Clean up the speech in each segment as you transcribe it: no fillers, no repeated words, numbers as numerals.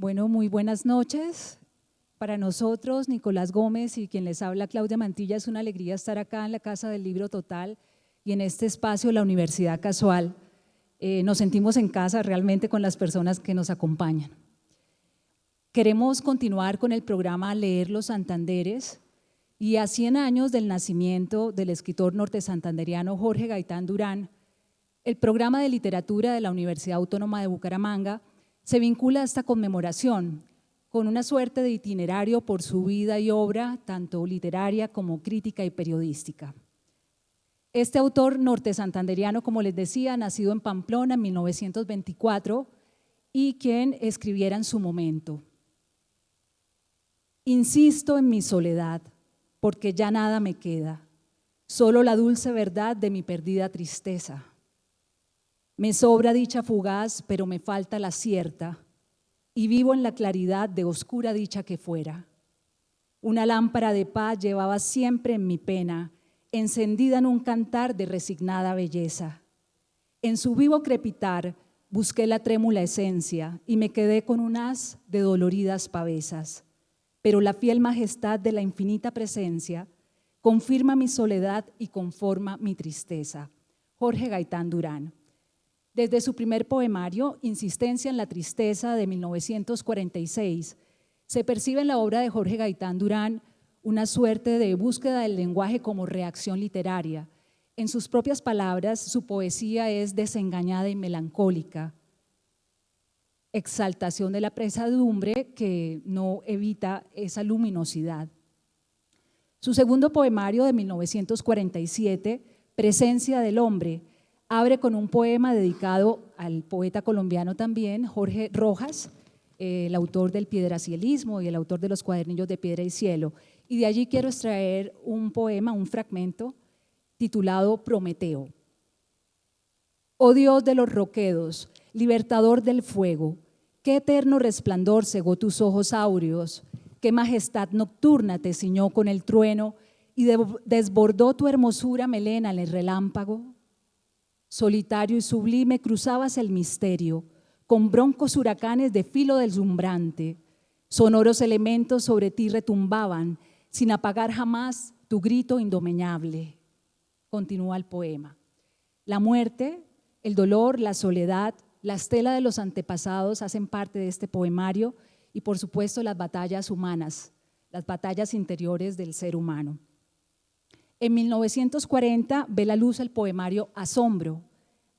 Bueno, muy buenas noches. Para nosotros, Nicolás Gómez y quien les habla, Claudia Mantilla, es una alegría estar acá en la Casa del Libro Total y en este espacio, la Universidad Casual. Nos sentimos en casa realmente con las personas que nos acompañan. Queremos continuar con el programa Leer los Santanderes y a 100 años del nacimiento del escritor norte-santanderiano Jorge Gaitán Durán, el programa de literatura de la Universidad Autónoma de Bucaramanga se vincula a esta conmemoración con una suerte de itinerario por su vida y obra, tanto literaria como crítica y periodística. Este autor norte-santanderiano, como les decía, nacido en Pamplona en 1924 y quien escribiera en su momento: insisto en mi soledad, porque ya nada me queda, solo la dulce verdad de mi perdida tristeza. Me sobra dicha fugaz, pero me falta la cierta, y vivo en la claridad de oscura dicha que fuera. Una lámpara de paz llevaba siempre en mi pena, encendida en un cantar de resignada belleza. En su vivo crepitar busqué la trémula esencia y me quedé con un haz de doloridas pavesas. Pero la fiel majestad de la infinita presencia confirma mi soledad y conforma mi tristeza. Jorge Gaitán Durán. Desde su primer poemario, Insistencia en la Tristeza, de 1946, se percibe en la obra de Jorge Gaitán Durán una suerte de búsqueda del lenguaje como reacción literaria. En sus propias palabras, su poesía es desengañada y melancólica, exaltación de la pesadumbre que no evita esa luminosidad. Su segundo poemario, de 1947, Presencia del Hombre, abre con un poema dedicado al poeta colombiano también, Jorge Rojas, el autor del piedracielismo y el autor de los cuadernillos de Piedra y Cielo. Y de allí quiero extraer un poema, un fragmento, titulado Prometeo. Oh Dios de los roquedos, libertador del fuego, qué eterno resplandor cegó tus ojos áureos, qué majestad nocturna te ciñó con el trueno y desbordó tu hermosura melena en el relámpago. Solitario y sublime cruzabas el misterio, con broncos huracanes de filo deslumbrante. Sonoros elementos sobre ti retumbaban, sin apagar jamás tu grito indomeñable. Continúa el poema. La muerte, el dolor, la soledad, la estela de los antepasados hacen parte de este poemario y, por supuesto, las batallas humanas, las batallas interiores del ser humano. En 1940 ve la luz el poemario Asombro,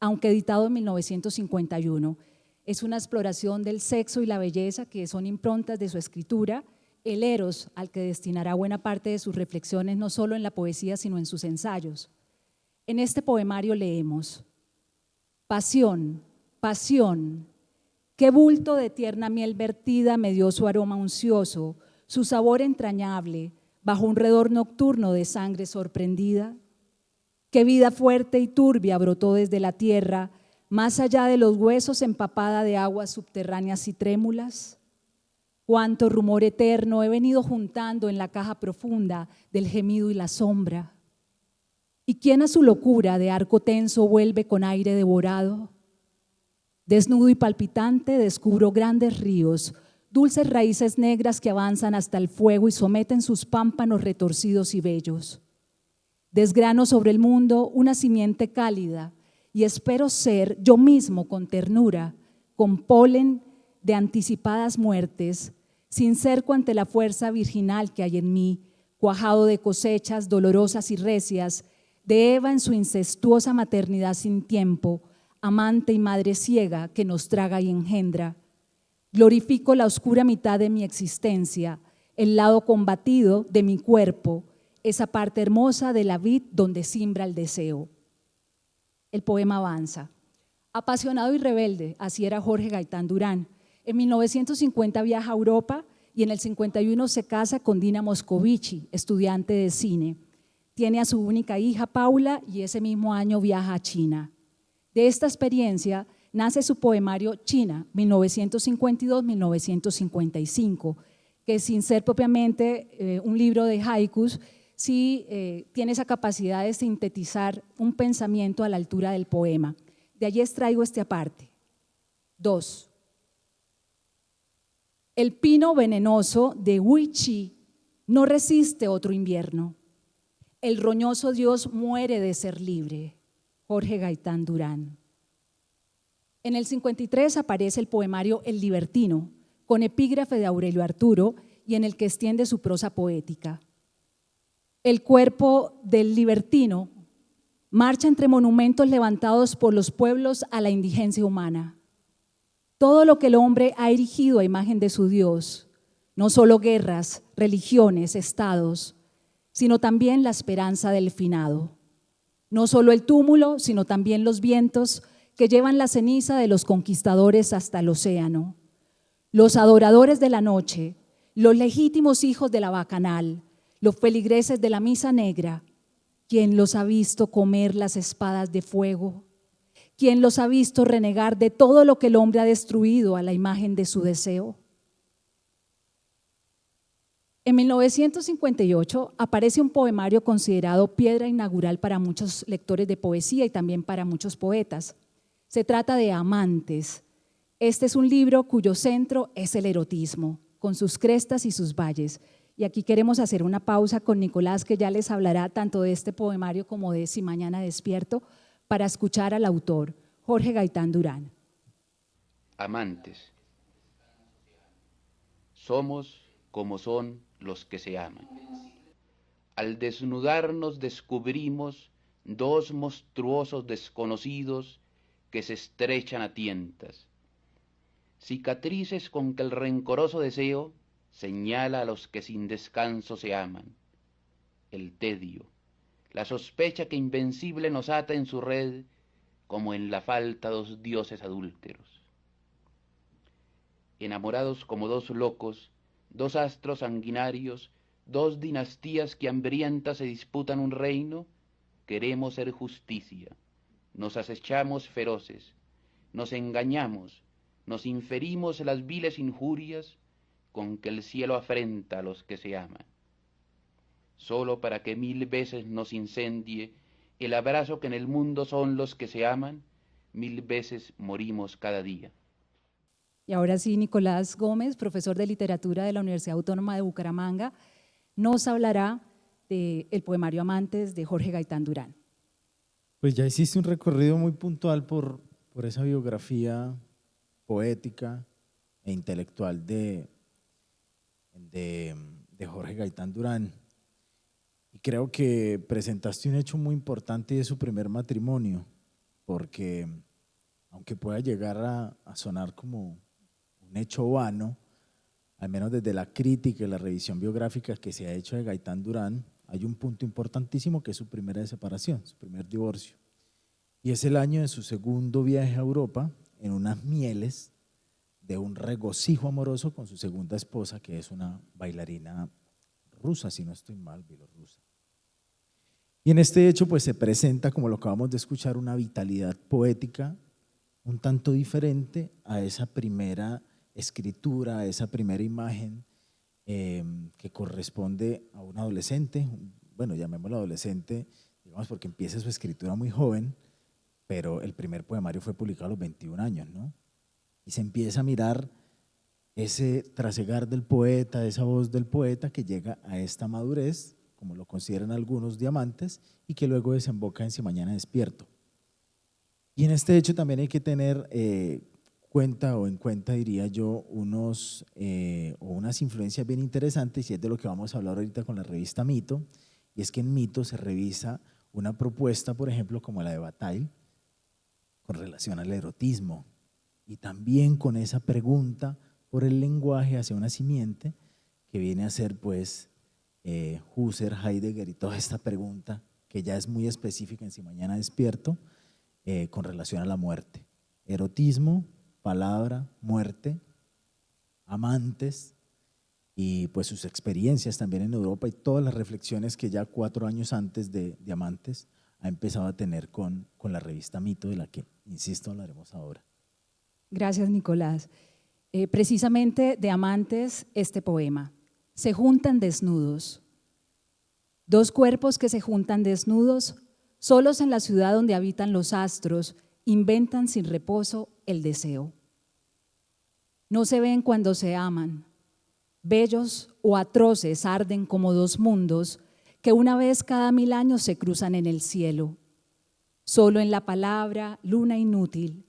aunque editado en 1951. Es una exploración del sexo y la belleza que son improntas de su escritura, el eros al que destinará buena parte de sus reflexiones, no solo en la poesía, sino en sus ensayos. En este poemario leemos: pasión, pasión, qué bulto de tierna miel vertida me dio su aroma uncioso, su sabor entrañable, bajo un redor nocturno de sangre sorprendida. Qué vida fuerte y turbia brotó desde la tierra, más allá de los huesos empapada de aguas subterráneas y trémulas. Cuánto rumor eterno he venido juntando en la caja profunda del gemido y la sombra. ¿Y quién a su locura de arco tenso vuelve con aire devorado? Desnudo y palpitante descubro grandes ríos, dulces raíces negras que avanzan hasta el fuego y someten sus pámpanos retorcidos y bellos. Desgrano sobre el mundo una simiente cálida y espero ser yo mismo con ternura, con polen de anticipadas muertes, sin cerco ante la fuerza virginal que hay en mí, cuajado de cosechas dolorosas y recias, de Eva en su incestuosa maternidad sin tiempo, amante y madre ciega que nos traga y engendra. Glorifico la oscura mitad de mi existencia, el lado combatido de mi cuerpo, esa parte hermosa de la vid donde simbra el deseo. El poema avanza. Apasionado y rebelde, así era Jorge Gaitán Durán. En 1950 viaja a Europa y en el 51 se casa con Dina Moscovici, estudiante de cine. Tiene a su única hija, Paula, y ese mismo año viaja a China. De esta experiencia nace su poemario China, 1952-1955, que sin ser propiamente un libro de haikus, sí tiene esa capacidad de sintetizar un pensamiento a la altura del poema. De allí extraigo este aparte. 2. El pino venenoso de Huichi no resiste otro invierno. El roñoso Dios muere de ser libre. Jorge Gaitán Durán. En el 53 aparece el poemario El Libertino, con epígrafe de Aurelio Arturo y en el que extiende su prosa poética. El cuerpo del libertino marcha entre monumentos levantados por los pueblos a la indigencia humana. Todo lo que el hombre ha erigido a imagen de su Dios, no solo guerras, religiones, estados, sino también la esperanza del finado. No solo el túmulo, sino también los vientos que llevan la ceniza de los conquistadores hasta el océano. Los adoradores de la noche, los legítimos hijos de la bacanal, los feligreses de la misa negra, ¿quién los ha visto comer las espadas de fuego? ¿Quién los ha visto renegar de todo lo que el hombre ha destruido a la imagen de su deseo? En 1958 aparece un poemario considerado piedra inaugural para muchos lectores de poesía y también para muchos poetas. Se trata de Amantes. Este es un libro cuyo centro es el erotismo, con sus crestas y sus valles. Y aquí queremos hacer una pausa con Nicolás, que ya les hablará tanto de este poemario como de Si mañana despierto, para escuchar al autor, Jorge Gaitán Durán. Amantes. Somos como son los que se aman. Al desnudarnos descubrimos dos monstruosos desconocidos que se estrechan a tientas, cicatrices con que el rencoroso deseo señala a los que sin descanso se aman. El tedio, la sospecha que invencible nos ata en su red, como en la falta dos dioses adúlteros. Enamorados como dos locos, dos astros sanguinarios, dos dinastías que hambrientas se disputan un reino, queremos ser justicia, nos acechamos feroces, nos engañamos, nos inferimos las viles injurias con que el cielo afrenta a los que se aman, solo para que 1000 veces nos incendie el abrazo que en el mundo son los que se aman, 1000 veces morimos cada día. Y ahora sí, Nicolás Gómez, profesor de literatura de la Universidad Autónoma de Bucaramanga, nos hablará del poemario Amantes de Jorge Gaitán Durán. Pues ya hiciste un recorrido muy puntual por esa biografía poética e intelectual de Jorge Gaitán Durán. Y creo que presentaste un hecho muy importante de su primer matrimonio, porque aunque pueda llegar a sonar como un hecho vano, al menos desde la crítica y la revisión biográfica que se ha hecho de Gaitán Durán, hay un punto importantísimo que es su primera separación, su primer divorcio. Y es el año de su segundo viaje a Europa en unas mieles de un regocijo amoroso con su segunda esposa, que es una bailarina rusa, si no estoy mal, bielorrusa. Y en este hecho pues se presenta, como lo acabamos de escuchar, una vitalidad poética un tanto diferente a esa primera escritura, a esa primera imagen que corresponde a un adolescente, bueno, llamémoslo adolescente, digamos porque empieza su escritura muy joven, pero el primer poemario fue publicado a los 21 años, ¿no? Y se empieza a mirar ese trasegar del poeta, esa voz del poeta que llega a esta madurez, como lo consideran algunos, Diamantes, y que luego desemboca en Si mañana despierto. Y en este hecho también hay que tener en cuenta, diría yo, unas influencias bien interesantes, y es de lo que vamos a hablar ahorita con la revista Mito, y es que en Mito se revisa una propuesta, por ejemplo, como la de Bataille, con relación al erotismo, y también con esa pregunta por el lenguaje hacia una simiente, que viene a ser pues Husserl, Heidegger y toda esta pregunta que ya es muy específica en Si mañana despierto, con relación a la muerte. Erotismo, palabra, muerte, amantes y pues sus experiencias también en Europa y todas las reflexiones que ya 4 años antes de Amantes ha empezado a tener con la revista Mito, de la que, insisto, hablaremos ahora. Gracias, Nicolás. Precisamente de Amantes, este poema. Se juntan desnudos. Dos cuerpos que se juntan desnudos, solos en la ciudad donde habitan los astros, inventan sin reposo el deseo. No se ven cuando se aman, Bellos o atroces arden como dos mundos que una vez cada 1000 años se cruzan en el cielo. Solo en la palabra, luna inútil,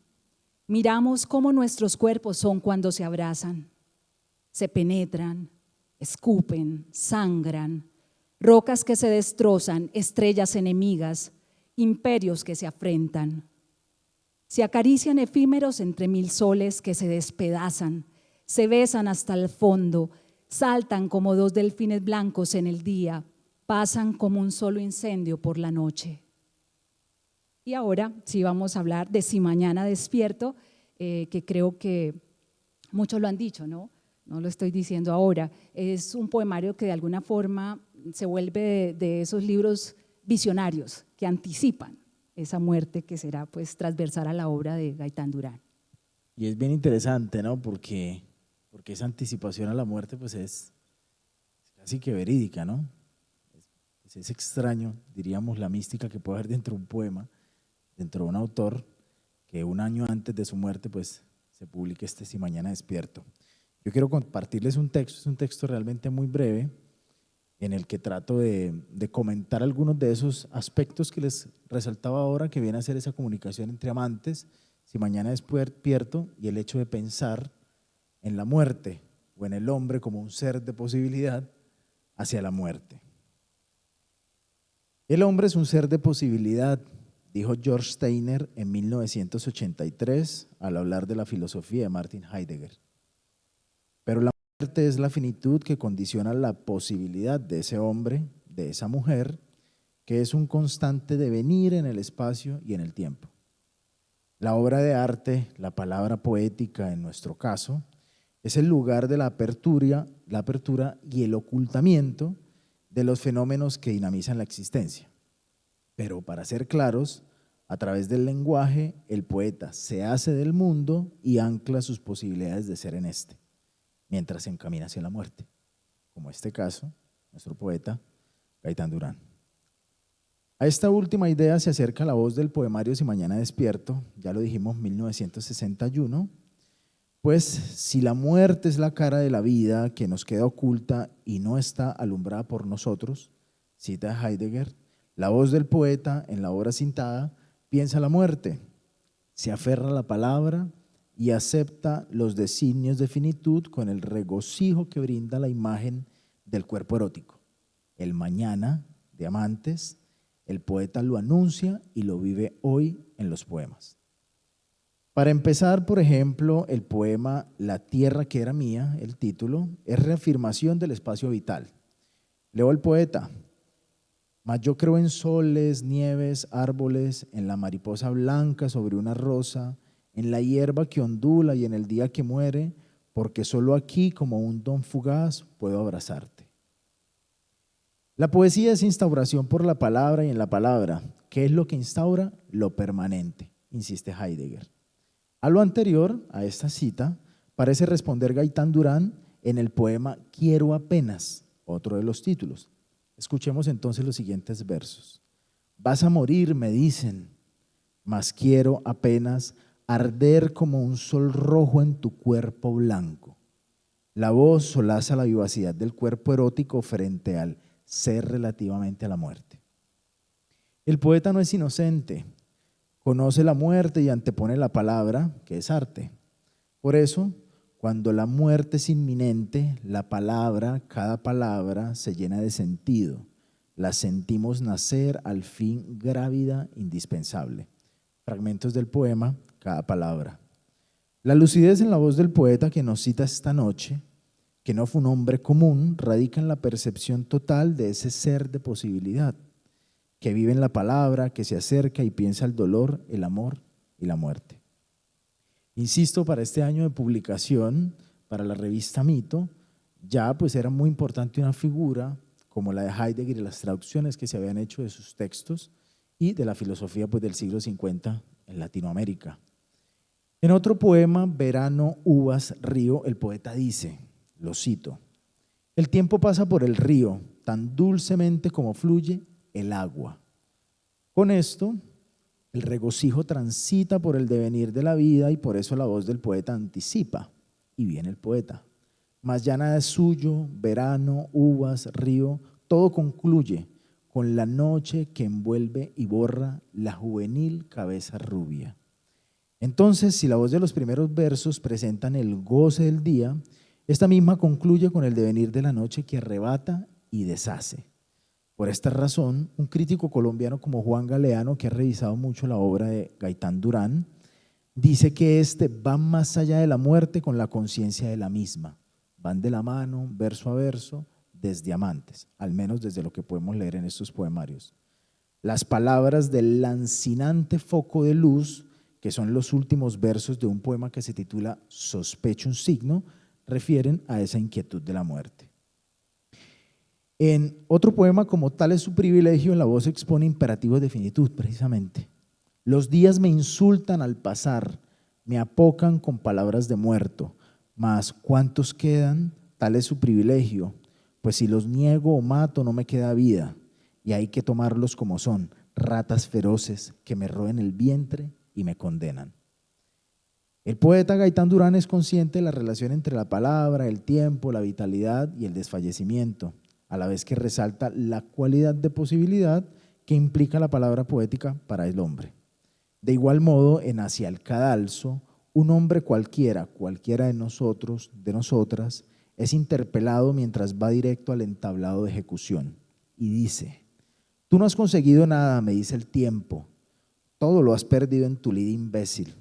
miramos cómo nuestros cuerpos son cuando se abrazan, se penetran, escupen, sangran, rocas que se destrozan, estrellas enemigas, imperios que se afrentan. Se acarician efímeros entre 1000 soles que se despedazan, se besan hasta el fondo, saltan como dos delfines blancos en el día, pasan como un solo incendio por la noche. Y ahora sí vamos a hablar de Si mañana despierto, que creo que muchos lo han dicho, ¿no? No lo estoy diciendo ahora. Es un poemario que de alguna forma se vuelve de esos libros visionarios que anticipan esa muerte que será pues transversal a la obra de Gaitán Durán. Y es bien interesante, ¿no? Porque esa anticipación a la muerte pues es casi que verídica, ¿no? Es extraño, diríamos, la mística que puede haber dentro de un poema, dentro de un autor, que un año antes de su muerte pues se publique este Si mañana despierto. Yo quiero compartirles un texto, es un texto realmente muy breve, en el que trato de comentar algunos de esos aspectos que les resaltaba ahora, que viene a ser esa comunicación entre amantes, si mañana despierto, y el hecho de pensar en la muerte o en el hombre como un ser de posibilidad hacia la muerte. El hombre es un ser de posibilidad, dijo George Steiner en 1983 al hablar de la filosofía de Martin Heidegger. Pero la muerte es la finitud que condiciona la posibilidad de ese hombre, de esa mujer, que es un constante devenir en el espacio y en el tiempo. La obra de arte, la palabra poética en nuestro caso, es el lugar de la apertura y el ocultamiento de los fenómenos que dinamizan la existencia. Pero para ser claros, a través del lenguaje, el poeta se hace del mundo y ancla sus posibilidades de ser en este, mientras se encamina hacia la muerte, como este caso, nuestro poeta Gaitán Durán. A esta última idea se acerca la voz del poemario Si mañana despierto, ya lo dijimos, 1961, pues si la muerte es la cara de la vida que nos queda oculta y no está alumbrada por nosotros, cita Heidegger, la voz del poeta en la obra citada piensa la muerte, se aferra a la palabra y acepta los designios de finitud con el regocijo que brinda la imagen del cuerpo erótico. El mañana de amantes, el poeta lo anuncia y lo vive hoy en los poemas. Para empezar, por ejemplo, el poema La tierra que era mía, el título, es reafirmación del espacio vital. Leo al poeta: mas yo creo en soles, nieves, árboles, en la mariposa blanca sobre una rosa, en la hierba que ondula y en el día que muere, porque solo aquí, como un don fugaz, puedo abrazarte. La poesía es instauración por la palabra y en la palabra. ¿Qué es lo que instaura? Lo permanente, insiste Heidegger. A lo anterior, a esta cita, parece responder Gaitán Durán en el poema Quiero apenas, otro de los títulos. Escuchemos entonces los siguientes versos. Vas a morir, me dicen, mas quiero apenas arder como un sol rojo en tu cuerpo blanco. La voz solaza la vivacidad del cuerpo erótico frente al ser relativamente a la muerte. El poeta no es inocente, conoce la muerte y antepone la palabra, que es arte. Por eso, cuando la muerte es inminente, la palabra, cada palabra se llena de sentido. La sentimos nacer al fin grávida, indispensable. Fragmentos del poema, cada palabra. La lucidez en la voz del poeta que nos cita esta noche, que no fue un hombre común, radica en la percepción total de ese ser de posibilidad, que vive en la palabra, que se acerca y piensa el dolor, el amor y la muerte. Insisto, para este año de publicación, para la revista Mito, ya pues era muy importante una figura como la de Heidegger y las traducciones que se habían hecho de sus textos y de la filosofía pues del siglo 50 en Latinoamérica. En otro poema, Verano, uvas, río, el poeta dice, lo cito: el tiempo pasa por el río, tan dulcemente como fluye el agua. Con esto, el regocijo transita por el devenir de la vida y por eso la voz del poeta anticipa. Y viene el poeta: mas ya nada es suyo, verano, uvas, río, todo concluye con la noche que envuelve y borra la juvenil cabeza rubia. Entonces, si la voz de los primeros versos presentan el goce del día, esta misma concluye con el devenir de la noche que arrebata y deshace. Por esta razón, un crítico colombiano como Juan Galeano, que ha revisado mucho la obra de Gaitán Durán, dice que este va más allá de la muerte con la conciencia de la misma. Van de la mano, verso a verso, desde amantes, al menos desde lo que podemos leer en estos poemarios. Las palabras del lancinante foco de luz, que son los últimos versos de un poema que se titula Sospecho un signo, refieren a esa inquietud de la muerte. En otro poema, como tal es su privilegio, la voz expone imperativos de finitud, precisamente. Los días me insultan al pasar, me apocan con palabras de muerto, mas ¿cuántos quedan? Tal es su privilegio, pues si los niego o mato no me queda vida, y hay que tomarlos como son, ratas feroces que me roen el vientre y me condenan. El poeta Gaitán Durán es consciente de la relación entre la palabra, el tiempo, la vitalidad y el desfallecimiento, a la vez que resalta la cualidad de posibilidad que implica la palabra poética para el hombre. De igual modo, en Hacia el cadalso, un hombre cualquiera de nosotros, de nosotras, es interpelado mientras va directo al entablado de ejecución y dice: tú no has conseguido nada, me dice el tiempo, todo lo has perdido en tu lid imbécil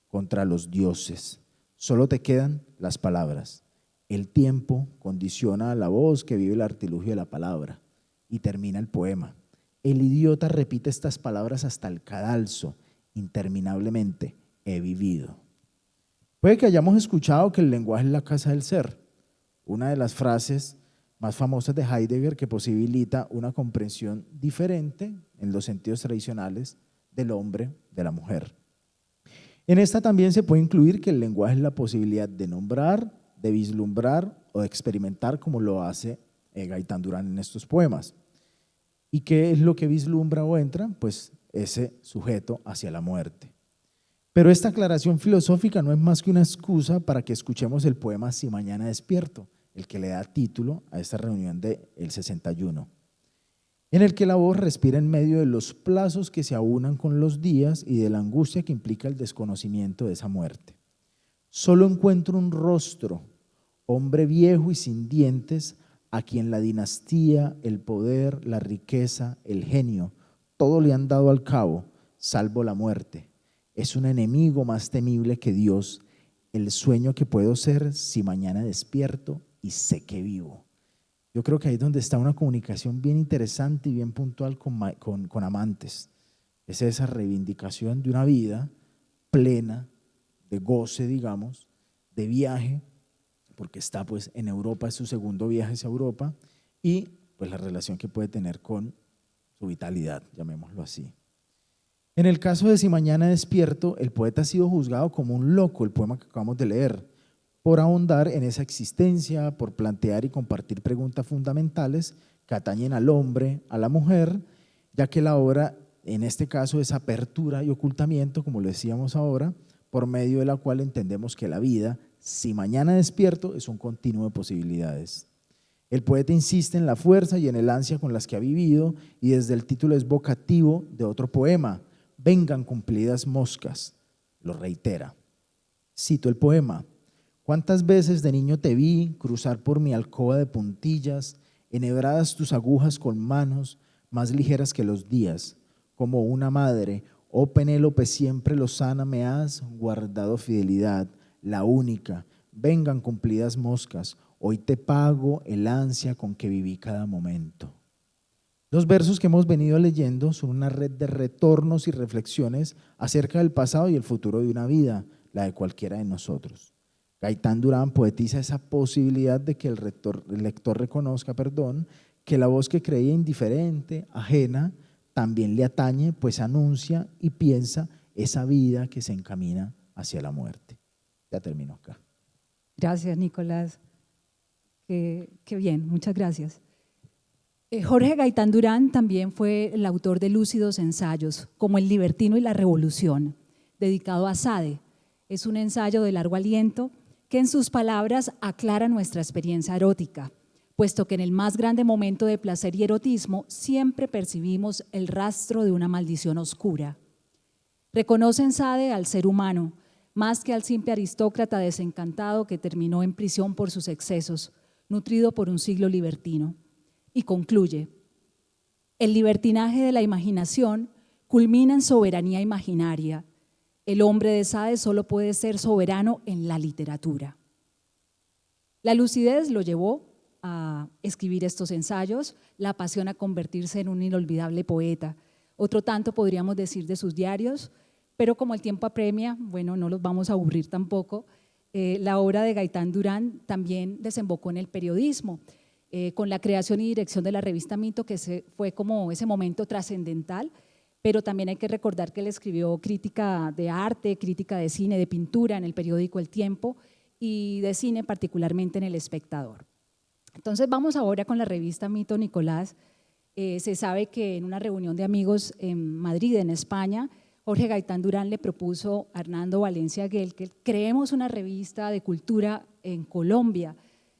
contra los dioses, solo te quedan las palabras. El tiempo condiciona a la voz que vive el artilugio de la palabra. Y termina el poema. El idiota repite estas palabras hasta el cadalso, interminablemente: he vivido. Puede que hayamos escuchado que el lenguaje es la casa del ser, una de las frases más famosas de Heidegger, que posibilita una comprensión diferente en los sentidos tradicionales del hombre, de la mujer. En esta también se puede incluir que el lenguaje es la posibilidad de nombrar, de vislumbrar o de experimentar, como lo hace Gaitán Durán en estos poemas. ¿Y qué es lo que vislumbra o entra? Pues ese sujeto hacia la muerte. Pero esta aclaración filosófica no es más que una excusa para que escuchemos el poema Si mañana despierto, el que le da título a esta reunión del 61, en el que la voz respira en medio de los plazos que se aunan con los días y de la angustia que implica el desconocimiento de esa muerte. Solo encuentro un rostro, hombre viejo y sin dientes, a quien la dinastía, el poder, la riqueza, el genio, todo le han dado al cabo, salvo la muerte. Es un enemigo más temible que Dios, el sueño que puedo ser si mañana despierto y sé que vivo. Yo creo que ahí es donde está una comunicación bien interesante y bien puntual con amantes. Es esa reivindicación de una vida plena, de goce, digamos, de viaje, porque está pues en Europa, es su segundo viaje hacia Europa, y pues la relación que puede tener con su vitalidad, llamémoslo así. En el caso de Si mañana despierto, el poeta ha sido juzgado como un loco, el poema que acabamos de leer, por ahondar en esa existencia, por plantear y compartir preguntas fundamentales que atañen al hombre, a la mujer, ya que la obra, en este caso, es apertura y ocultamiento, como lo decíamos ahora, por medio de la cual entendemos que la vida, si mañana despierto, es un continuo de posibilidades. El poeta insiste en la fuerza y en el ansia con las que ha vivido, y desde el título es vocativo de otro poema, Vengan cumplidas moscas, lo reitera. Cito el poema: ¿cuántas veces de niño te vi cruzar por mi alcoba de puntillas, enhebradas tus agujas con manos más ligeras que los días, como una madre, oh Penélope siempre lozana, me has guardado fidelidad, la única, vengan cumplidas moscas, hoy te pago el ansia con que viví cada momento. Los versos que hemos venido leyendo son una red de retornos y reflexiones acerca del pasado y el futuro de una vida, la de cualquiera de nosotros. Gaitán Durán poetiza esa posibilidad de que el lector reconozca, que la voz que creía indiferente, ajena, también le atañe, pues anuncia y piensa esa vida que se encamina hacia la muerte. Ya termino acá. Gracias, Nicolás. Qué bien, muchas gracias. Jorge Gaitán Durán también fue el autor de lúcidos ensayos, como El libertino y la revolución, dedicado a Sade. Es un ensayo de largo aliento que en sus palabras aclara nuestra experiencia erótica, puesto que en el más grande momento de placer y erotismo siempre percibimos el rastro de una maldición oscura. Reconoce en Sade al ser humano, más que al simple aristócrata desencantado que terminó en prisión por sus excesos, nutrido por un siglo libertino. Y concluye: el libertinaje de la imaginación culmina en soberanía imaginaria. El hombre de Sade solo puede ser soberano en la literatura. La lucidez lo llevó a escribir estos ensayos, la apasiona a convertirse en un inolvidable poeta. Otro tanto podríamos decir de sus diarios, pero como el tiempo apremia, bueno, no los vamos a aburrir tampoco. La obra de Gaitán Durán también desembocó en el periodismo, con la creación y dirección de la revista Mito, que fue como ese momento trascendental, pero también hay que recordar que él escribió crítica de arte, crítica de cine, de pintura en el periódico El Tiempo y de cine particularmente en El Espectador. Entonces vamos ahora con la revista Mito, Nicolás. Se sabe que en una reunión de amigos en Madrid, en España, Jorge Gaitán Durán le propuso a Hernando Valencia Guel que creemos una revista de cultura en Colombia.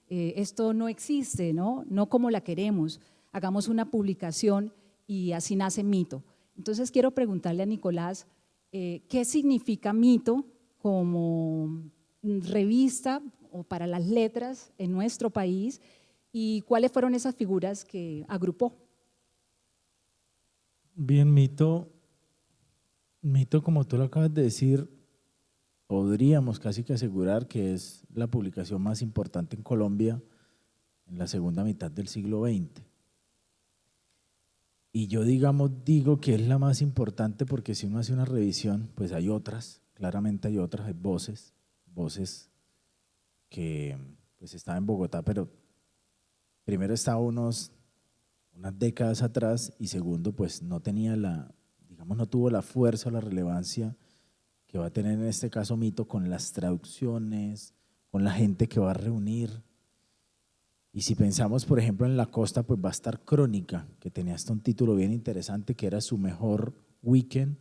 Esto no existe, ¿no? No como la queremos. Hagamos una publicación y así nace Mito. Entonces quiero preguntarle a Nicolás, ¿qué significa Mito como revista o para las letras en nuestro país y cuáles fueron esas figuras que agrupó? Bien, Mito, como tú lo acabas de decir, podríamos casi que asegurar que es la publicación más importante en Colombia en la segunda mitad del siglo XX. Y yo digo que es la más importante porque si uno hace una revisión, pues hay otras, claramente hay otras, hay voces que pues estaban en Bogotá, pero primero estaba unas décadas atrás y segundo pues no tenía no tuvo la fuerza o la relevancia que va a tener en este caso Mito con las traducciones, con la gente que va a reunir. Y si pensamos, por ejemplo, en La Costa, pues va a estar Crónica, que tenía hasta un título bien interesante, que era su mejor weekend,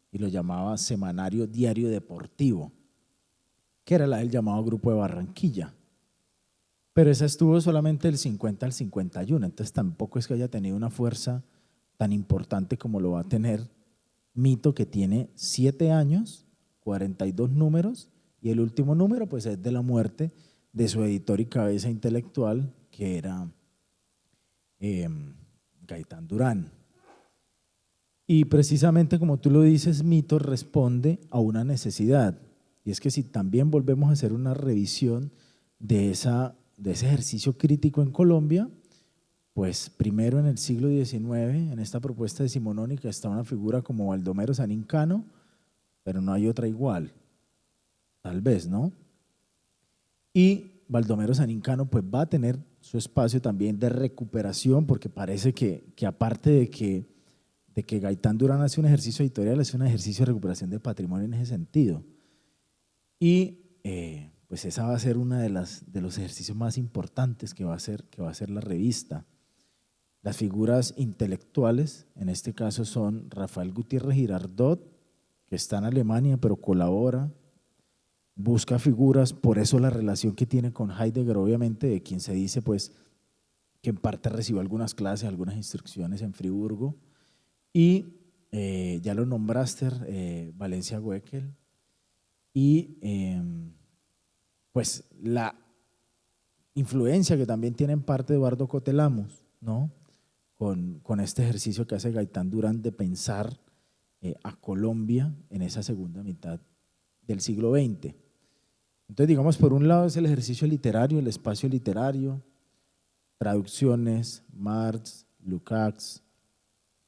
y lo llamaba Semanario Diario Deportivo, que era la del llamado Grupo de Barranquilla. Pero esa estuvo solamente del 50 al 51, entonces tampoco es que haya tenido una fuerza tan importante como lo va a tener Mito, que tiene 7 años, 42 números, y el último número pues es de la muerte de su editor y cabeza intelectual, que era Gaitán Durán. Y precisamente como tú lo dices, Mito responde a una necesidad, y es que si también volvemos a hacer una revisión de ese ejercicio crítico en Colombia, pues primero en el siglo XIX, en esta propuesta decimonónica, está una figura como Baldomero Sanincano, pero no hay otra igual, tal vez, ¿no? Y Baldomero Sanincano pues va a tener su espacio también de recuperación, porque parece que aparte de que Gaitán Durán hace un ejercicio editorial, hace un ejercicio de recuperación de patrimonio en ese sentido. Y pues esa va a ser una de los ejercicios más importantes que va a hacer la revista. Las figuras intelectuales, en este caso son Rafael Gutiérrez Girardot, que está en Alemania pero colabora, busca figuras, por eso la relación que tiene con Heidegger, obviamente, de quien se dice pues que en parte recibió algunas clases, algunas instrucciones en Friburgo, y ya lo nombraste, Valencia Goeckel, y pues la influencia que también tiene en parte Eduardo Cotelamos, ¿no? Con este ejercicio que hace Gaitán Durán de pensar a Colombia en esa segunda mitad del siglo XX. Entonces, digamos, por un lado es el ejercicio literario, el espacio literario, traducciones, Marx, Lukács,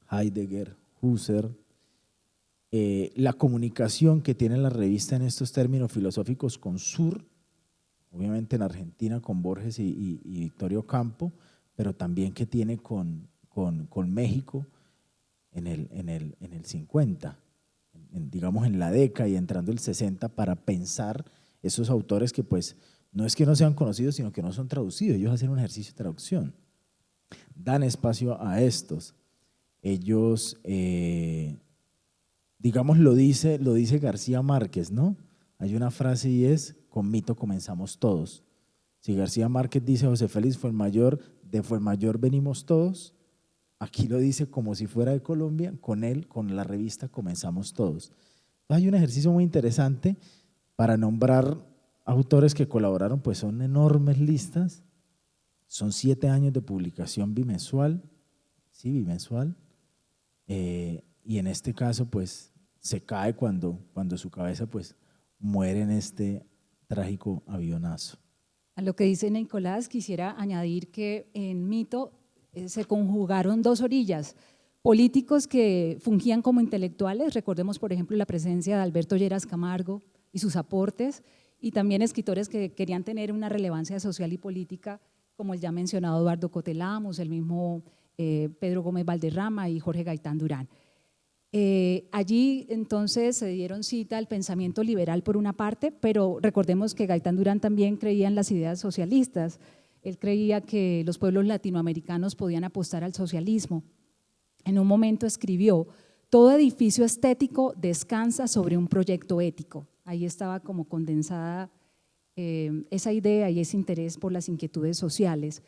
Heidegger, Husserl, la comunicación que tiene la revista en estos términos filosóficos con Sur, obviamente en Argentina con Borges y Victorio Campo, pero también que tiene con México en el 50, digamos en la década y entrando el 60, para pensar esos autores que pues no es que no sean conocidos, sino que no son traducidos. Ellos hacen un ejercicio de traducción, dan espacio a estos. Ellos, digamos, lo dice García Márquez, ¿no? Hay una frase y es con Mito comenzamos todos. Si García Márquez dice José Félix Fuenmayor, de Fuenmayor venimos todos, aquí lo dice como si fuera de Colombia, con él, con la revista comenzamos todos. Hay un ejercicio muy interesante para nombrar autores que colaboraron, pues son enormes listas, son 7 años de publicación bimensual, sí, bimensual, y en este caso pues se cae cuando su cabeza pues muere en este trágico avionazo. A lo que dice Nicolás, quisiera añadir que en Mito se conjugaron dos orillas, políticos que fungían como intelectuales, recordemos por ejemplo la presencia de Alberto Lleras Camargo y sus aportes, y también escritores que querían tener una relevancia social y política, como el ya mencionado Eduardo Cotelamos, el mismo Pedro Gómez Valderrama y Jorge Gaitán Durán. Allí entonces se dieron cita al pensamiento liberal por una parte, pero recordemos que Gaitán Durán también creía en las ideas socialistas. Él creía que los pueblos latinoamericanos podían apostar al socialismo. En un momento escribió: todo edificio estético descansa sobre un proyecto ético. Ahí estaba como condensada esa idea y ese interés por las inquietudes sociales.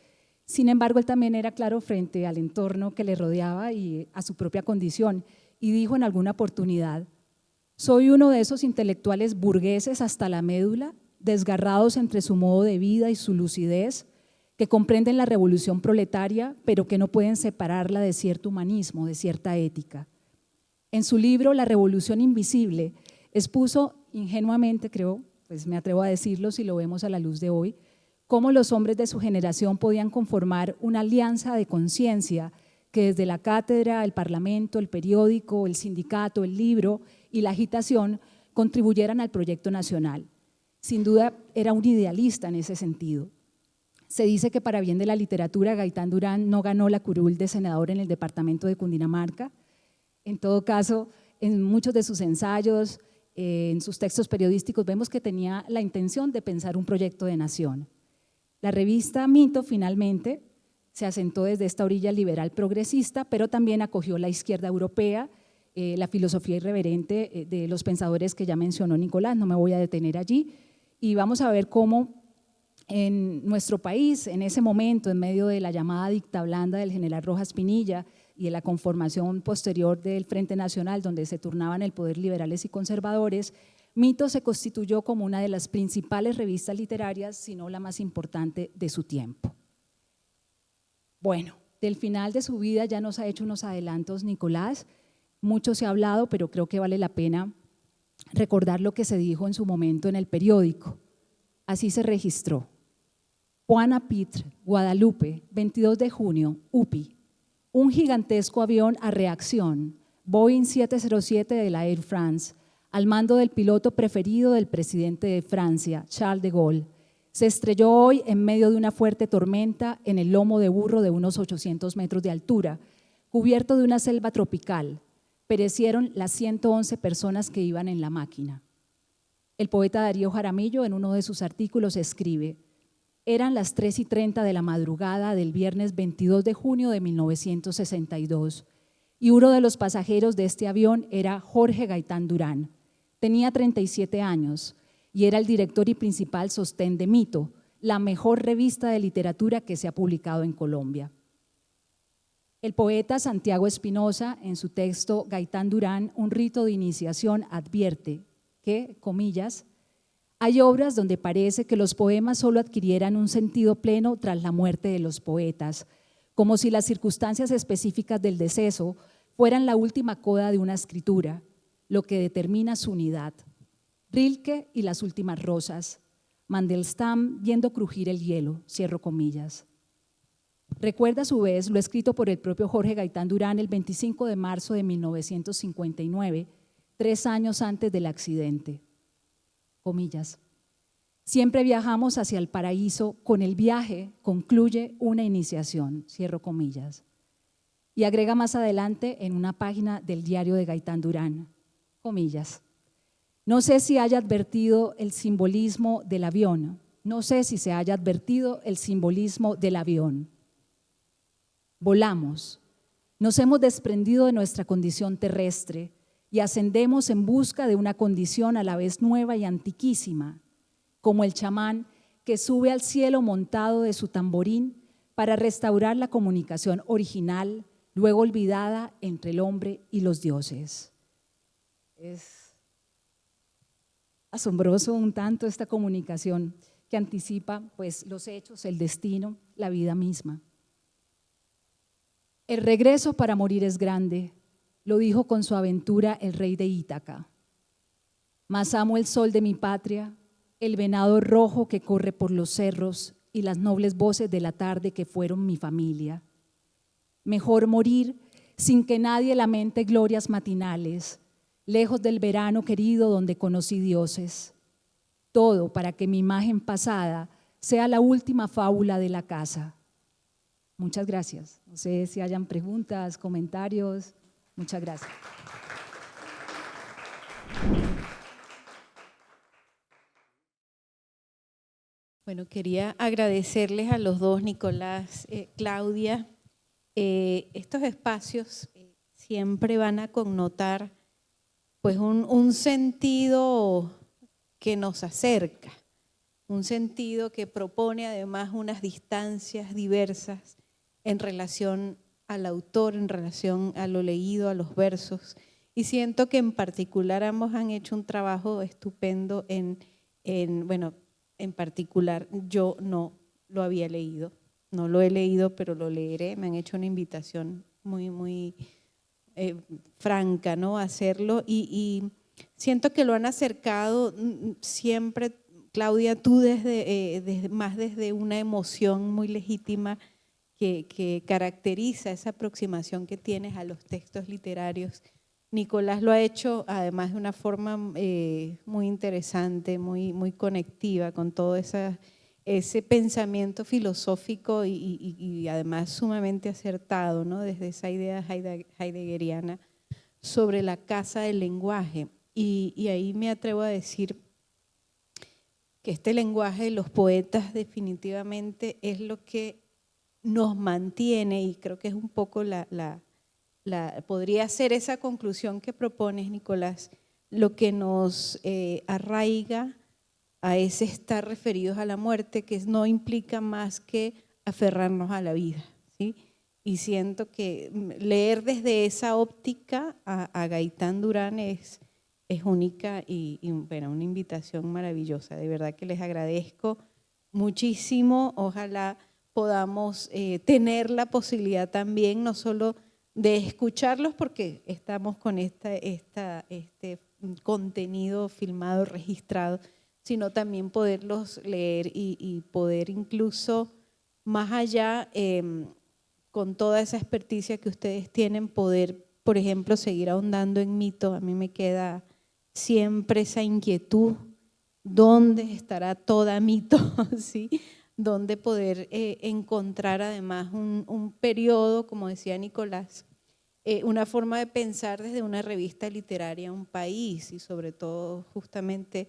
Sin embargo, él también era claro frente al entorno que le rodeaba y a su propia condición, y dijo en alguna oportunidad: soy uno de esos intelectuales burgueses hasta la médula, desgarrados entre su modo de vida y su lucidez, que comprenden la revolución proletaria, pero que no pueden separarla de cierto humanismo, de cierta ética. En su libro La Revolución Invisible expuso ingenuamente, creo, pues me atrevo a decirlo si lo vemos a la luz de hoy, cómo los hombres de su generación podían conformar una alianza de conciencia que desde la cátedra, el parlamento, el periódico, el sindicato, el libro y la agitación contribuyeran al proyecto nacional. Sin duda era un idealista en ese sentido. Se dice que para bien de la literatura Gaitán Durán no ganó la curul de senador en el departamento de Cundinamarca. En todo caso, en muchos de sus ensayos, en sus textos periodísticos, vemos que tenía la intención de pensar un proyecto de nación. La revista Mito finalmente se asentó desde esta orilla liberal progresista, pero también acogió la izquierda europea, la filosofía irreverente de los pensadores que ya mencionó Nicolás, no me voy a detener allí, y vamos a ver cómo en nuestro país, en ese momento, en medio de la llamada dicta blanda del general Rojas Pinilla y de la conformación posterior del Frente Nacional, donde se turnaban el poder liberales y conservadores, Mito se constituyó como una de las principales revistas literarias, si no la más importante de su tiempo. Bueno, del final de su vida ya nos ha hecho unos adelantos Nicolás, mucho se ha hablado, pero creo que vale la pena recordar lo que se dijo en su momento en el periódico. Así se registró: Juana Pitre, Guadalupe, 22 de junio, UPI, un gigantesco avión a reacción, Boeing 707 de la Air France, al mando del piloto preferido del presidente de Francia, Charles de Gaulle, se estrelló hoy en medio de una fuerte tormenta en el lomo de burro de unos 800 metros de altura, cubierto de una selva tropical. Perecieron las 111 personas que iban en la máquina. El poeta Darío Jaramillo en uno de sus artículos escribe: eran las 3:30 de la madrugada del viernes 22 de junio de 1962 y uno de los pasajeros de este avión era Jorge Gaitán Durán. Tenía 37 años y era el director y principal sostén de Mito, la mejor revista de literatura que se ha publicado en Colombia. El poeta Santiago Espinosa, en su texto Gaitán Durán, un rito de iniciación, advierte que, comillas, hay obras donde parece que los poemas solo adquirieran un sentido pleno tras la muerte de los poetas, como si las circunstancias específicas del deceso fueran la última coda de una escritura, lo que determina su unidad. Rilke y las últimas rosas, Mandelstam viendo crujir el hielo, cierro comillas. Recuerda a su vez lo escrito por el propio Jorge Gaitán Durán el 25 de marzo de 1959, 3 años antes del accidente. Comillas. Siempre viajamos hacia el paraíso, con el viaje concluye una iniciación, cierro comillas. Y agrega más adelante en una página del diario de Gaitán Durán, comillas. No sé si haya advertido el simbolismo del avión, no sé si se haya advertido el simbolismo del avión. Volamos, nos hemos desprendido de nuestra condición terrestre y ascendemos en busca de una condición a la vez nueva y antiquísima. como el chamán que sube al cielo montado de su tamborín para restaurar la comunicación original, luego olvidada entre el hombre y los dioses. Es asombroso un tanto esta comunicación que anticipa pues, los hechos, el destino, la vida misma. El regreso para morir es grande, lo dijo con su aventura el rey de Ítaca. Más amo el sol de mi patria, el venado rojo que corre por los cerros y las nobles voces de la tarde que fueron mi familia. Mejor morir sin que nadie lamente glorias matinales, lejos del verano querido donde conocí dioses. Todo para que mi imagen pasada sea la última fábula de la casa. Muchas gracias. No sé si hayan preguntas, comentarios. Muchas gracias. Bueno, quería agradecerles a los dos, Nicolás, Claudia. Estos espacios siempre van a connotar pues un sentido que nos acerca, un sentido que propone además unas distancias diversas en relación al autor, en relación a lo leído, a los versos. Y siento que en particular ambos han hecho un trabajo estupendo bueno, en particular yo no lo había leído, no lo he leído, pero lo leeré. Me han hecho una invitación muy franca, ¿no?, a hacerlo y siento que lo han acercado siempre, Claudia, tú desde una emoción muy legítima que caracteriza esa aproximación que tienes a los textos literarios. Nicolás lo ha hecho además de una forma muy interesante, muy conectiva con todo ese pensamiento filosófico y además sumamente acertado, ¿no?, desde esa idea heideggeriana sobre la casa del lenguaje. Y ahí me atrevo a decir que este lenguaje de los poetas definitivamente es lo que nos mantiene, y creo que es un poco podría ser esa conclusión que propones, Nicolás, lo que nos arraiga a ese estar referidos a la muerte, que no implica más que aferrarnos a la vida, ¿sí? Y siento que leer desde esa óptica a Gaitán Durán es única y bueno, una invitación maravillosa. De verdad que les agradezco muchísimo. Ojalá podamos tener la posibilidad también no solo de escucharlos, porque estamos con este contenido filmado, registrado, sino también poderlos leer y poder incluso más allá, con toda esa experticia que ustedes tienen, poder, por ejemplo, seguir ahondando en mito. A mí me queda siempre esa inquietud, ¿dónde estará toda mito? ¿Sí? ¿Dónde poder encontrar además un periodo, como decía Nicolás, una forma de pensar desde una revista literaria a un país, y sobre todo justamente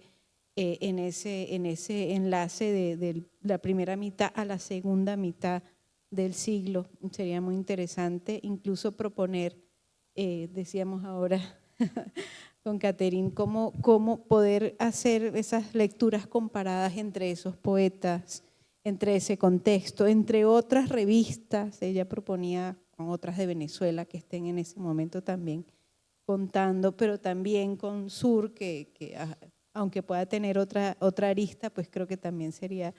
en ese enlace de la primera mitad a la segunda mitad del siglo? Sería muy interesante incluso proponer, decíamos ahora con Catherine, cómo poder hacer esas lecturas comparadas entre esos poetas, entre ese contexto, entre otras revistas. Ella proponía con otras de Venezuela que estén en ese momento también contando, pero también con Sur, que aunque pueda tener otra arista, pues creo que también sería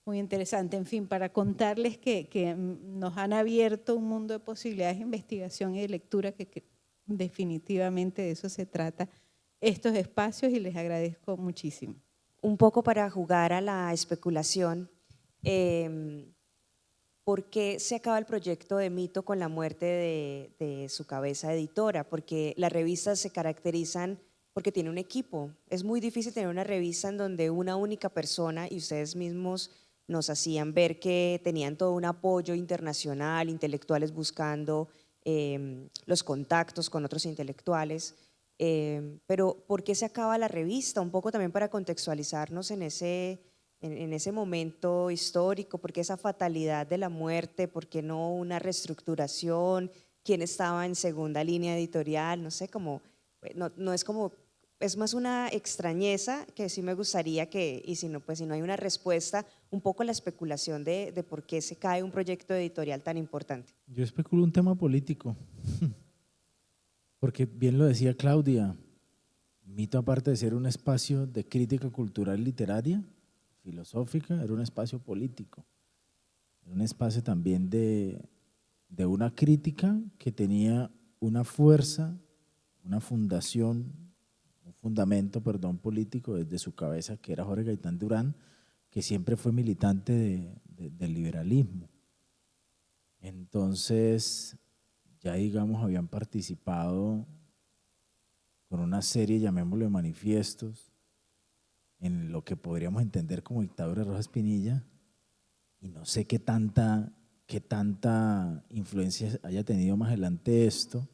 muy interesante. En fin, para contarles que nos han abierto un mundo de posibilidades de investigación y de lectura, que definitivamente de eso se trata estos espacios, y les agradezco muchísimo. Un poco para jugar a la especulación, ¿por qué se acaba el proyecto de Mito con la muerte de su cabeza editora? Porque las revistas se caracterizan porque tiene un equipo. Es muy difícil tener una revista en donde una única persona, y ustedes mismos nos hacían ver que tenían todo un apoyo internacional, intelectuales buscando los contactos con otros intelectuales. Pero ¿por qué se acaba la revista? Un poco también para contextualizarnos en ese momento histórico. ¿Por qué esa fatalidad de la muerte? ¿Por qué no una reestructuración? ¿Quién estaba en segunda línea editorial? No sé, no es como es más una extrañeza que sí me gustaría que, y si no, pues si no hay una respuesta, un poco la especulación de por qué se cae un proyecto editorial tan importante. Yo especulo un tema político, porque bien lo decía Claudia, Mito, aparte de ser un espacio de crítica cultural literaria, filosófica, era un espacio político, era un espacio también de una crítica que tenía una fuerza, una fundación, un fundamento, perdón, político desde su cabeza, que era Jorge Gaitán Durán, que siempre fue militante del liberalismo. Entonces, ya digamos, habían participado con una serie, llamémoslo, de manifiestos, en lo que podríamos entender como dictadura de Rojas Pinilla, y no sé qué tanta influencia haya tenido más adelante esto,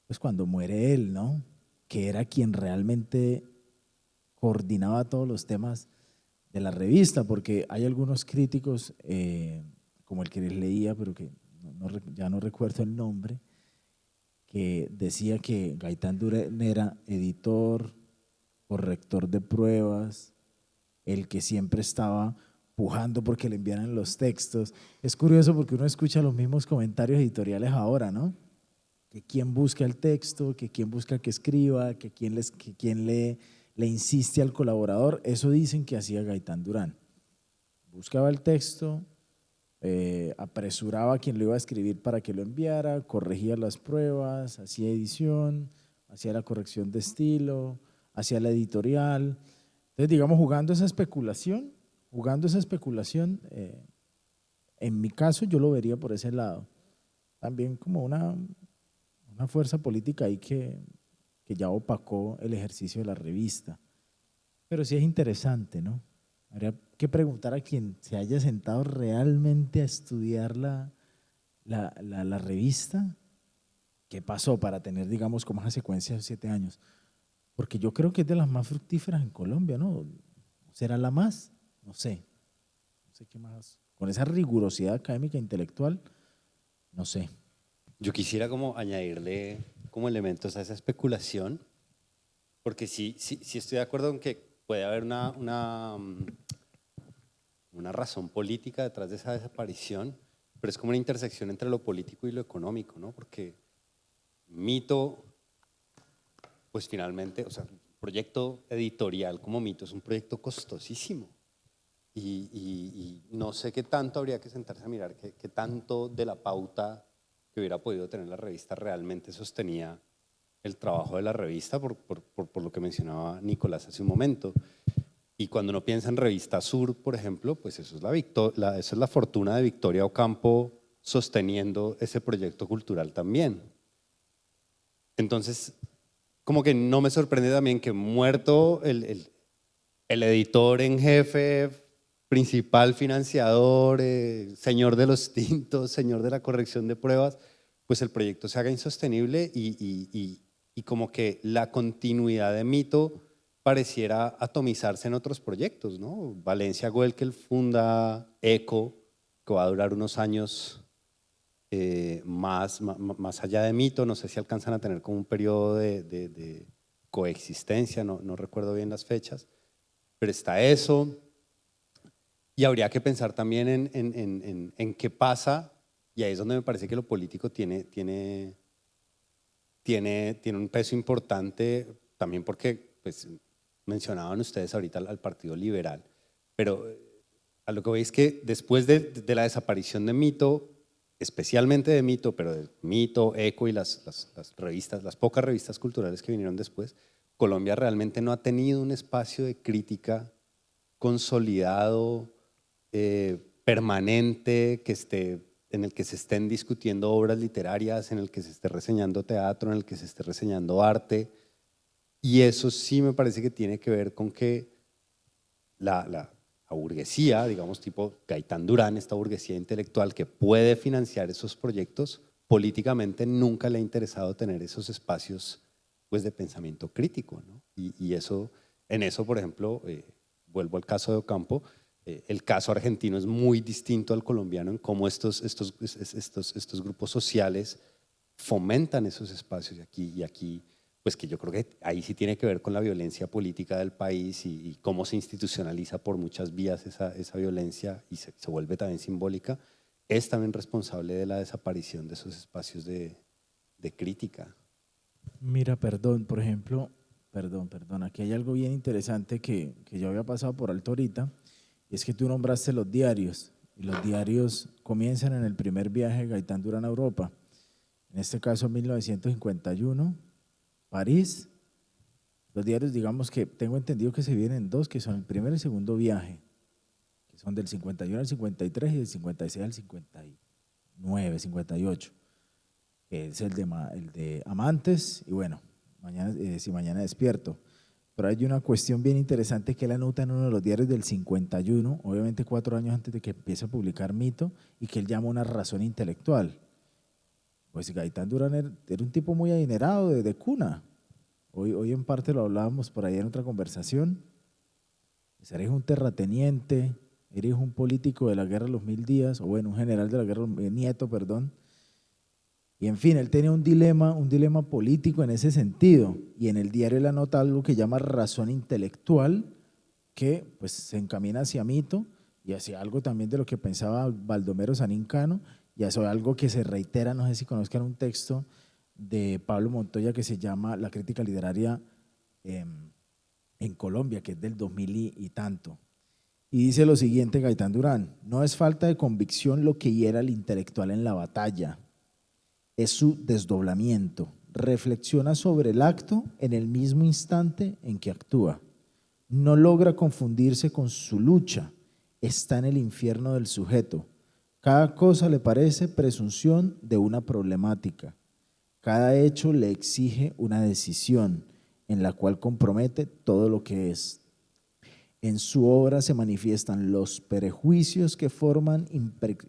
pues cuando muere él, ¿no? Que era quien realmente coordinaba todos los temas de la revista, porque hay algunos críticos, como el que les leía, pero que ya no recuerdo el nombre, que decía que Gaitán Durán era editor, corrector de pruebas, el que siempre estaba pujando porque le enviaran los textos. Es curioso porque uno escucha los mismos comentarios editoriales ahora, ¿no? Que quién busca el texto, que quién busca que escriba, que quién le insiste al colaborador. Eso dicen que hacía Gaitán Durán. Buscaba el texto, apresuraba a quien lo iba a escribir para que lo enviara, corregía las pruebas, hacía edición, hacía la corrección de estilo, hacía la editorial. Entonces, digamos, jugando esa especulación, en mi caso yo lo vería por ese lado. También como una fuerza política ahí que ya opacó el ejercicio de la revista. Pero sí es interesante, ¿no? Habría que preguntar a quien se haya sentado realmente a estudiar la revista, qué pasó para tener, digamos, como esa secuencia de 7 años. Porque yo creo que es de las más fructíferas en Colombia, ¿no? ¿Será la más? No sé qué más. Con esa rigurosidad académica e intelectual, no sé. Yo quisiera como añadirle como elementos a esa especulación, porque sí estoy de acuerdo en que puede haber una razón política detrás de esa desaparición, pero es como una intersección entre lo político y lo económico, ¿no? Porque Mito, pues finalmente, o sea, un proyecto editorial como Mito es un proyecto costosísimo y no sé qué tanto habría que sentarse a mirar, qué tanto de la pauta que hubiera podido tener la revista realmente sostenía el trabajo de la revista, por lo que mencionaba Nicolás hace un momento. Y cuando uno piensa en Revista Sur, por ejemplo, pues eso es la fortuna de Victoria Ocampo sosteniendo ese proyecto cultural también. Entonces, como que no me sorprende también que muerto el editor en jefe, principal financiador, señor de los tintos, señor de la corrección de pruebas, pues el proyecto se haga insostenible y como que la continuidad de Mito pareciera atomizarse en otros proyectos, ¿no? Valencia Goelkel funda ECO, que va a durar unos años más allá de Mito. No sé si alcanzan a tener como un periodo de coexistencia, no recuerdo bien las fechas, pero está eso. Y habría que pensar también en qué pasa, y ahí es donde me parece que lo político tiene un peso importante, también porque pues, mencionaban ustedes ahorita al Partido Liberal, pero a lo que voy es que después de la desaparición de Mito, especialmente de Mito, pero de Mito, ECO y las revistas, las pocas revistas culturales que vinieron después, Colombia realmente no ha tenido un espacio de crítica consolidado, permanente, en el que se estén discutiendo obras literarias, en el que se esté reseñando teatro, en el que se esté reseñando arte. Y eso sí me parece que tiene que ver con que la burguesía, digamos tipo Gaitán Durán, esta burguesía intelectual que puede financiar esos proyectos, políticamente nunca le ha interesado tener esos espacios pues, de pensamiento crítico, ¿no? Y eso, en eso, por ejemplo, vuelvo al caso de Ocampo, el caso argentino es muy distinto al colombiano en cómo estos grupos sociales fomentan esos espacios y aquí pues que yo creo que ahí sí tiene que ver con la violencia política del país y cómo se institucionaliza por muchas vías esa violencia y se vuelve también simbólica, es también responsable de la desaparición de esos espacios de crítica. Mira, perdón, por ejemplo, perdón, aquí hay algo bien interesante que yo había pasado por alto ahorita, y es que tú nombraste los diarios, y los diarios comienzan en el primer viaje de Gaitán Durán a Europa, en este caso 1951, París. Los diarios, digamos que tengo entendido que se dividen en dos, que son el primer y el segundo viaje, que son del 51 al 53 y del 56 al 59, 58, que es el de Amantes y bueno, mañana, si mañana despierto. Pero hay una cuestión bien interesante que él anota en uno de los diarios del 51, obviamente 4 años antes de que empiece a publicar Mito, y que él llama una razón intelectual. Pues Gaitán Durán era un tipo muy adinerado de cuna. Hoy en parte lo hablábamos por ahí en otra conversación. Pues eres un terrateniente, eres un político de la Guerra de los 1000 días, o bueno, un general de la Guerra, nieto, perdón. Y en fin, él tenía un dilema político en ese sentido. Y en el diario él anota algo que llama razón intelectual, que pues se encamina hacia Mito y hacia algo también de lo que pensaba Baldomero Sanincano, y eso es algo que se reitera, no sé si conozcan un texto de Pablo Montoya que se llama La crítica literaria en Colombia, que es del 2000 y tanto. Y dice lo siguiente Gaitán Durán: no es falta de convicción lo que hiera al intelectual en la batalla, es su desdoblamiento. Reflexiona sobre el acto en el mismo instante en que actúa. No logra confundirse con su lucha, está en el infierno del sujeto. Cada cosa le parece presunción de una problemática. Cada hecho le exige una decisión en la cual compromete todo lo que es. En su obra se manifiestan los prejuicios que forman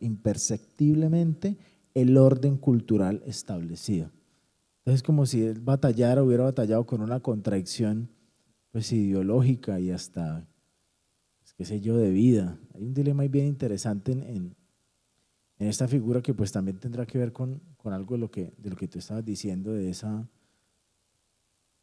imperceptiblemente el orden cultural establecido. Entonces, como si él hubiera batallado con una contradicción pues ideológica y hasta, pues, qué sé yo, de vida. Hay un dilema ahí bien interesante en esta figura que pues también tendrá que ver con algo de lo que tú estabas diciendo, de ese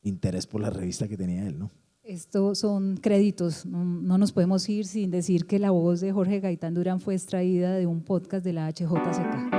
interés por la revista que tenía él, ¿no? Estos son créditos, no nos podemos ir sin decir que la voz de Jorge Gaitán Durán fue extraída de un podcast de la HJCK.